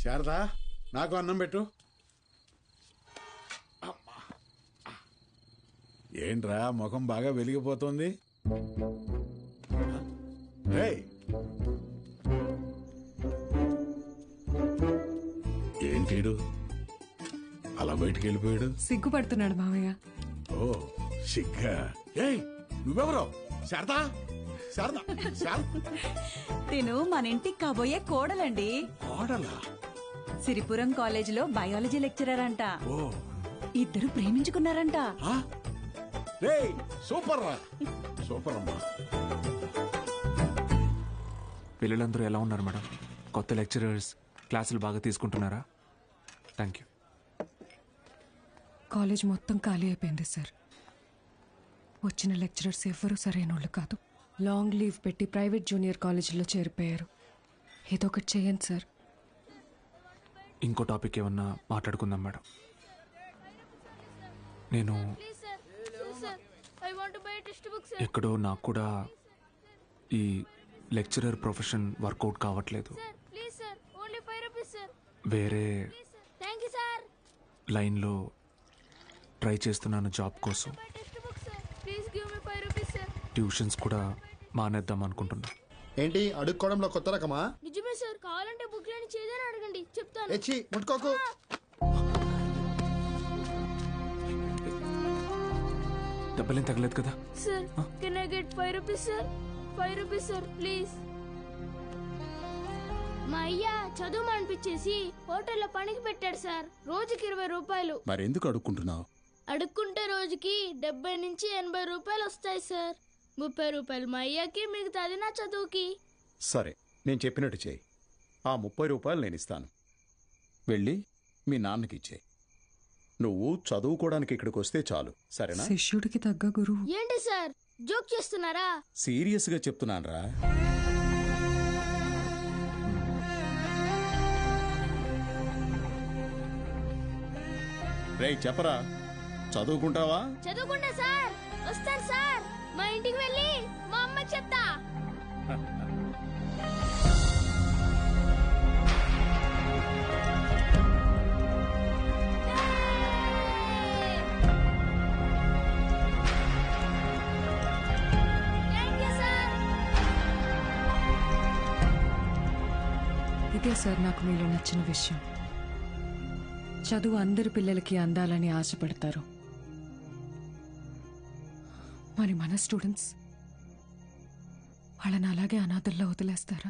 శారదా నాకు అన్నం పెట్టు. ఏంట్రా ముఖం బాగా వెలిగిపోతుంది? ఏంటీడు అలా బయటికి వెళ్ళిపోయాడు? సిగ్గుపడుతున్నాడు మావయ్య. ఓ సిగ్గా? ఏయ్ నువ్వెవరో? శారదా శారదా నేను మన ఇంటికి కాబోయే కోడలండి. కోడలా? సిరిపురం కాలేజీలో బయాలజీ లెక్చరర్ అంట. ఓ ఇద్దరు ప్రేమించుకున్నారంట. సూపర్ రా, సూపర్ అమ్మా. పిల్లలందరూ ఎలా ఉన్నారు మేడం? కొత్త లెక్చరర్స్ క్లాసులు బాగా తీసుకుంటున్నారా? Thank you. కాలేజ్ మొత్తం ఖాళీ అయిపోయింది సార్. వచ్చిన లెక్చరర్స్ ఎవ్వరూ సరైన వాళ్ళు కాదు. లాంగ్ లీవ్ పెట్టి ప్రైవేట్ జూనియర్ కాలేజీలో చేరిపోయారు. ఏదో ఒకటి చేయండి సార్. ఇంకో టాపిక్ ఏమన్నా మాట్లాడుకుందాం మేడం. నేను ఎక్కడో నాకు కూడా ఈ లెక్చరర్ ప్రొఫెషన్ వర్కౌట్ కావట్లేదు. వేరే లైన్లో ట్రై చేస్తున్నాను జాబ్ కోసం. ట్యూషన్స్ కూడా మానేద్దాం అనుకుంటున్నా. ఏంటి అడుక్కోవడంలో కొత్త రకమా? నిజమే సార్, కావాలంటే బుక్ లేని చేదని అడగండి, చెప్తాను. ఎచ్చి ముట్టుకోకు. దెబ్బలేం తగలేదు కదా? Sir can I get 5 rupees sir? 5 rupees sir please. మా అయ్య చదువు అనిపించేసి హోటల్లో పనికి పెట్టాడు సార్. రోజుకి 20 రూపాయలు. మరెందుకు అడుక్కుంటున్నావు? అడుక్కుంటే రోజుకి 70 నుంచి 80 రూపాయలు వస్తాయి సార్. 30 రూపాయలు మా అయ్యకి, మిగతాది నా చదువుకి. సరే నేను చెప్పినట్టు చేయి. ఆ 30 రూపాయలు నేను ఇస్తాను. వెళ్ళి మీ నాన్నకి ఇచ్చేయి. నువ్వు చదువుకోవడానికి ఇక్కడికి వస్తే చాలు, సరేనా? శిష్యుడికి తగ్గ గురువు. ఏంటి సార్ జోక్ చేస్తున్నారా? సీరియస్గా చెప్తున్నానురా. రేయ్ చెప్పరా, చదువుకుంటావా? చదువుకుంటా సార్. వస్తాను సార్. మా ఇంటికి వెళ్ళి మా అమ్మకి చెప్తా. ఇదే సార్ నాకు మీలో నచ్చిన విషయం. చదువు అందరి పిల్లలకి అందాలని ఆశపడతారు. మరి మన స్టూడెంట్స్ వాళ్ళని అలాగే అనాథల్లో వదిలేస్తారా?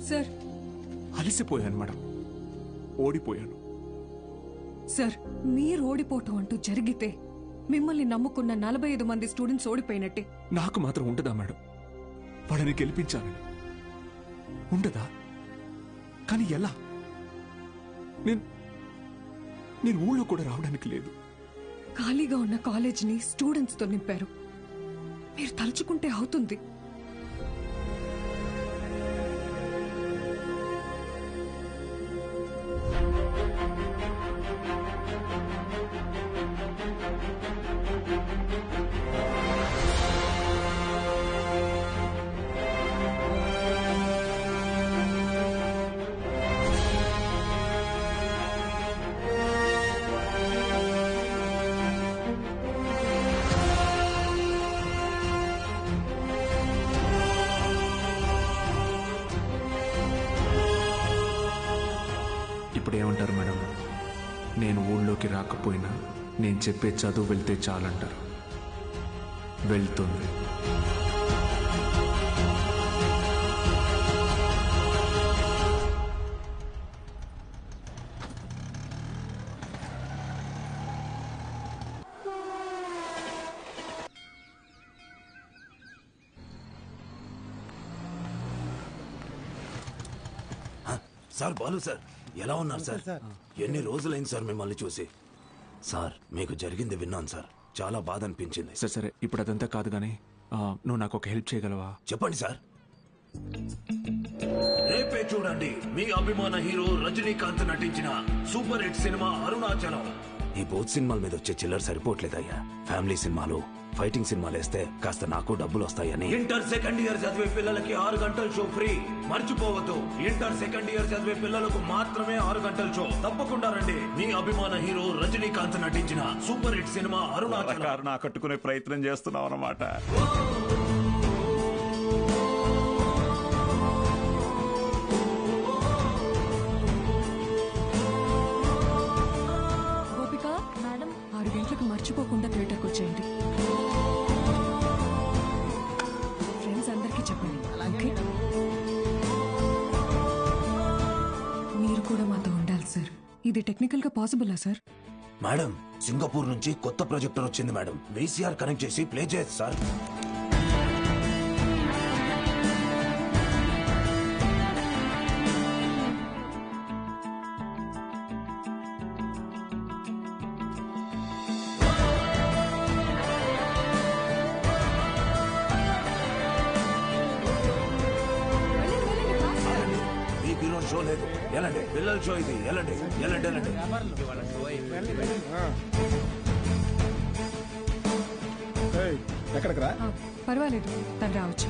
సార్ అలసిపోయాను మేడం, ఓడిపోయాను. సార్ మీరు ఓడిపోవటం అంటూ జరిగితే మిమ్మల్ని నమ్ముకున్న 45 మంది స్టూడెంట్స్ ఓడిపోయినట్టే. నాకు మాత్రం ఉండదా మేడం? వాళ్ళని గెలిపించాలని ఉండదా? కానీ ఎలా? నేను ఊళ్ళో కూడా రావడానికి లేదు. ఖాళీగా ఉన్న కాలేజీని స్టూడెంట్స్తో నింపారు. మీరు తలుచుకుంటే అవుతుంది. ఇప్పుడేమంటారు మేడం? నేను ఊళ్ళోకి రాకపోయినా నేను చెప్పే చదువు వెళ్తే చాలంటారు. వెళ్తుంది. సార్ బాలు సార్, ఎలా ఉన్నారు సార్? ఎన్ని రోజులైంది సార్ మిమ్మల్ని చూసి. సార్ మీకు జరిగింది విన్నాను సార్, చాలా బాధ అనిపించింది. సరే సరే, ఇప్పుడు అదంతా కాదు కానీ నువ్వు నాకు ఒక హెల్ప్ చేయగలవా? చెప్పండి సార్. రేపే చూడండి మీ అభిమాన హీరో రజనీకాంత్ నటించిన సూపర్ హిట్ సినిమా అరుణాచలం. ఈ బోత్ సినిమాల మీద వచ్చే చిల్లర సరిపోవట్లేదయ్యా. ఫ్యామిలీ సినిమాలు, ఫైటింగ్ సినిమాలు వేస్తే కాస్త నాకు డబ్బులు వస్తాయని. ఇంటర్ సెకండ్ ఇయర్ చదివే పిల్లలకి 6 గంటల షో ఫ్రీ. మర్చిపోవద్దు, ఇంటర్ సెకండ్ ఇయర్ చదివే పిల్లలకు మాత్రమే 6 గంటల షో. తప్పకుండా రండి. మీ అభిమాన హీరో రజనీకాంత్ నటించిన సూపర్ హిట్ సినిమా అరుణాచలం కట్టుకునే ప్రయత్నం చేస్తున్నావు అన్నమాట. గోపిక మేడం 6 గంటలకు మర్చిపోకుండా థియేటర్కి వచ్చేయండి. ఫ్రెండ్స్ అందరికీ చెప్పండి, ఓకే? మీరు కూడా మాతో ఉండాలి సార్. ఇది టెక్నికల్ గా పాసిబులా సార్? మేడం, సింగపూర్ నుంచి కొత్త ప్రొజెక్టర్ వచ్చింది మేడం. VCR కనెక్ట్ చేసి ప్లే చేయొచ్చు సార్. మీకు ఈరోజు షో లేదు, ఎలాంటి పిల్లల షో ఇది. ఎలాంటి ఎలాంటి ఎలాంటి ఏయ్, ఎక్కడికి రా? ఆ, పర్వాలేదు, తను రావచ్చు.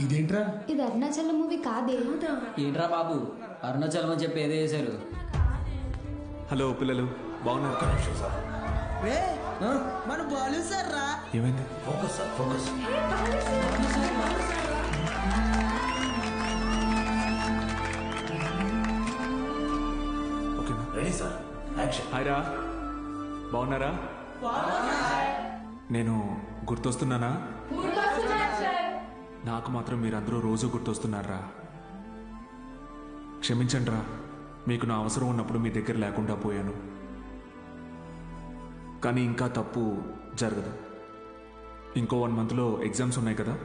ఇదేంట్రా? ఇది అరుణాచలం మూవీ కాదే. ఏంట్రా బాబు, అరుణాచలం అని చెప్పి ఏదో చేశారు. హలో పిల్లలు, బాగున్నారు? మన బాలు సార్ రా. ఏమైంది? Focus sir, focus. ఓకేనా? Ready sir, action. హాయ్ రా, బాగున్నారా? నేను గుర్తొస్తున్నానా? నాకు మాత్రం మీరందరూ రోజు గుర్తొస్తున్నారా? క్షమించండి రా, మీకు నా అవసరం ఉన్నప్పుడు మీ దగ్గర లేకుండా పోయాను. కానీ ఇంకా తప్పు జరగదు. ఇంకో 1 మంత్లో ఎగ్జామ్స్ ఉన్నాయి కదా.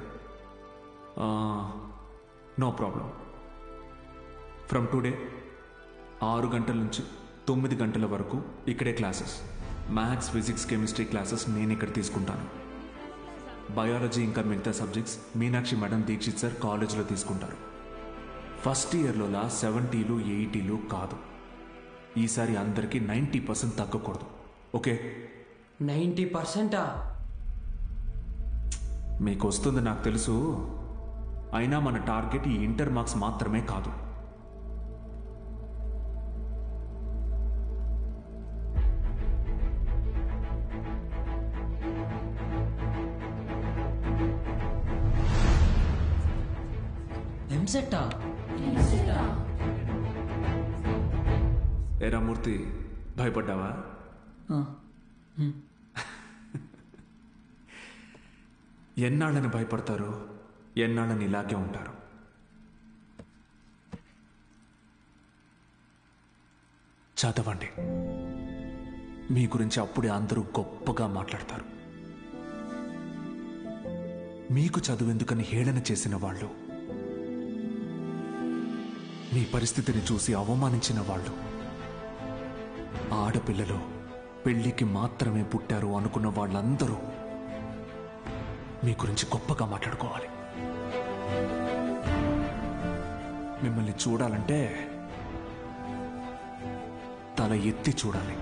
No problem. ఫ్రమ్ టుడే 6 గంటల నుంచి 9 గంటల వరకు ఇక్కడే classes. Maths, physics, chemistry classes నేను ఇక్కడ తీసుకుంటాను. బయాలజీ ఇంకా మిగతా subjects Meenakshi madam, Dikshit sir కాలేజీలో తీసుకుంటారు. ఫస్ట్ ఇయర్లోలా 70లు 80లు కాదు. ఈసారి అందరికీ 90% తగ్గకూడదు, ఓకే? 90%? మీకు వస్తుంది నాకు తెలుసు. అయినా మన టార్గెట్ ఈ ఇంటర్ మార్క్స్ మాత్రమే కాదు. ఎంసెట్టా? ఏరా మూర్తి, భయపడ్డావా? ఎన్నాళ్ళని భయపడతారు, ఎన్నాళ్ళని ఇలాగే ఉంటారు. చదవండి. మీ గురించి అప్పుడే అందరూ గొప్పగా మాట్లాడతారు. మీకు చదువెందుకని హేళన చేసిన వాళ్ళు, మీ పరిస్థితిని చూసి అవమానించిన వాళ్ళు, ఆడపిల్లలు పెళ్లికి మాత్రమే పుట్టారు అనుకున్న వాళ్ళందరూ మీ గురించి గొప్పగా మాట్లాడుకోవాలి. మిమ్మల్ని చూడాలంటే తల ఎత్తి చూడాలి.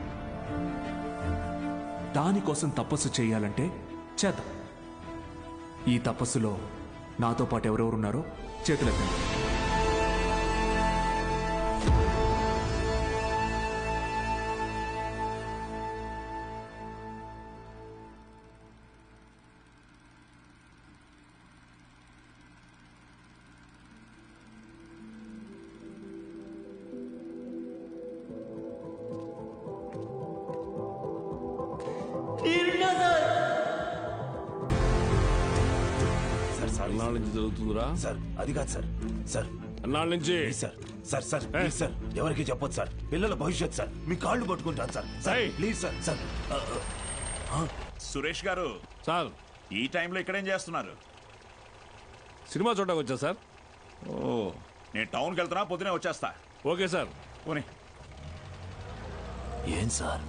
దానికోసం తపస్సు చేయాలంటే చేద్దాం. ఈ తపస్సులో నాతో పాటు ఎవరెవరున్నారో చేతులెత్తండి. సార్, సార్, ఎన్నాళ్ళ నుంచి జరుగుతుందిరా? సార్ అది కాదు సార్. సార్ ఎన్నాళ్ళ నుంచి? Sir sir sir please sir ఎవరికి చెప్పొద్దు సార్ పిల్లల భవిష్యత్ సార్ మీ కాళ్ళు పట్టుకుంటాను సార్ సార్ ఏయ్. ప్లీజ్ సార్ సార్ సురేష్ గారు సార్ ఈ టైంలో ఇక్కడేం చేస్తున్నారు? సినిమా చూడడానికి వచ్చా సార్. ఓ నేను టౌన్కి వెళ్తున్నా, పొద్దునే వచ్చేస్తా. Okay sir. పోనీ. ఏం సార్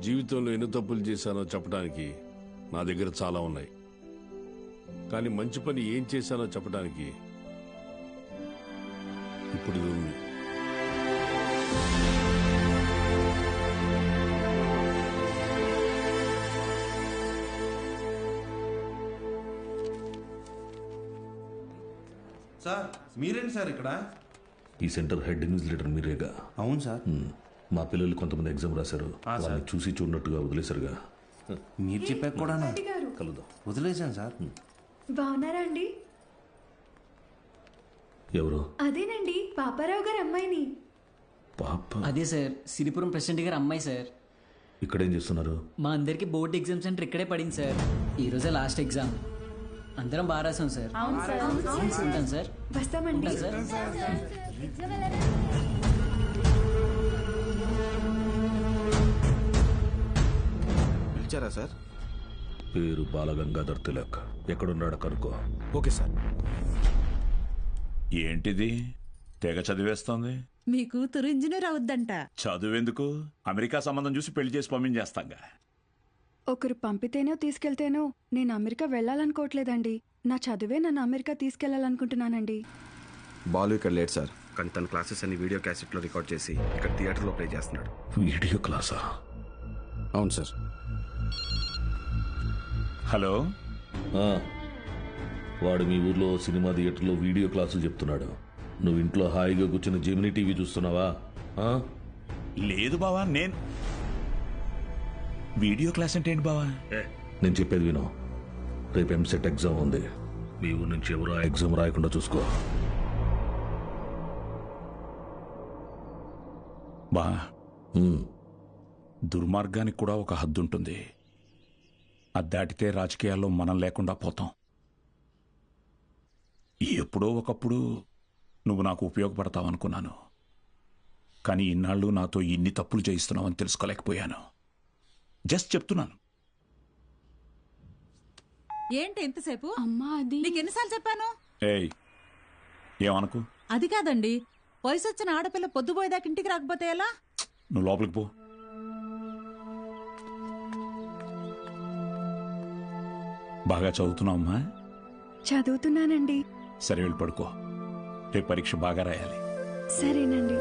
జీవితంలో ఎన్ని తప్పులు చేశానో చెప్పడానికి నా దగ్గర చాలా ఉన్నాయి, కానీ మంచి పని ఏం చేశానో చెప్పడానికి ఇప్పుడు ఇది ఉంది. సార్ మీరేంటి సార్ ఇక్కడ? ఈ సెంటర్ హెడ్ ఇన్విజిలేటర్ మీరేగా? అవును సార్. మా పిల్లలు కొంతమంది ఎగ్జామ్ రాశారు, వాళ్ళని చూసి చూడనట్టుగా వదిలేశారుగా. మీరు చెప్పాక కూడా కలుద్దాం. వదిలేశాను సార్. బాగున్నారా అండి? ఎవరు? అదేనండి పాపారావు గారి అమ్మాయిని. పాప? అదే సార్, సిరిపురం ప్రెసిడెంట్ గారు అమ్మాయి సార్. ఇక్కడేం చేస్తున్నారు? మా అందరికి బోర్డు ఎగ్జామ్ సెంటర్ ఇక్కడే పడింది సార్. ఈ రోజే లాస్ట్ ఎగ్జామ్. అందరం బాగా రాసాం సార్. ఉంటాను సార్. వస్తామండి. ఉంటాను సార్. పిలిచారా సార్? పేరు బాలగంగాధర్ తిలక్. ఎక్కడున్నాడో కనుక్కో. Okay sir. ఏంటిది తెగ చదివేస్తోంది? మీ కూతురు ఇంజనీర్ అవుద్దంట. చదువెందుకు, అమెరికా సంబంధం చూసి పెళ్లి చేసి పంపించేస్తాంగా. ఒకరు పంపితేనో తీసుకెళ్తేనో నేను అమెరికా వెళ్ళాలనుకోవట్లేదండి. నా చదువే నన్ను అమెరికా తీసుకెళ్లాలనుకుంటున్నానండి. బాలు ఇక్కడ లేట్ సార్, కానీ తన క్లాసెస్ అన్ని వీడియో క్యాసెట్లో రికార్డ్ చేసి ఇక్కడ థియేటర్లో ప్లే చేస్తున్నాడు. వీడియో క్లాసా? అవును సార్. హలో, వాడు మీ ఊర్లో సినిమా థియేటర్లో వీడియో క్లాసులు చెప్తున్నాడు. నువ్వు ఇంట్లో హాయిగా కూర్చుని జెమినీ టీవీ చూస్తున్నావా? లేదు బావా, నేను వీడియో క్లాస్ అంటే ఏంటి బావా? నేను చెప్పేది విను. రేపు ఎంసెట్ ఎగ్జామ్ ఉంది. మీ ఊరు నుంచి ఎవరు ఆ ఎగ్జామ్ రాయకుండా చూసుకో. బా, దుర్మార్గానికి కూడా ఒక హద్దు ఉంటుంది. అది దాటితే రాజకీయాల్లో మనం లేకుండా పోతాం. ఎప్పుడో ఒకప్పుడు నువ్వు నాకు ఉపయోగపడతావు అనుకున్నాను, కానీ ఇన్నాళ్ళు నాతో ఇన్ని తప్పులు చేయిస్తున్నావని తెలుసుకోలేకపోయాను. జస్ట్ చెప్తున్నాను. ఏంటి ఎంతసేపు? అమ్మా అది నీకు ఎన్నిసార్లు చెప్పాను? ఏయ్, ఏమనుకు. అది కాదండి, వయసు వచ్చిన ఆడపిల్ల పొద్దుపోయేదాకా ఇంటికి రాకపోతే ఎలా? నువ్వు లోపలికి పో. బాగా చదువుతున్నావమ్మా? చదువుతున్నానండి. సరే, వెళ్ళి పడుకో. రేపు పరీక్ష బాగా రాయాలి. సరేనండి.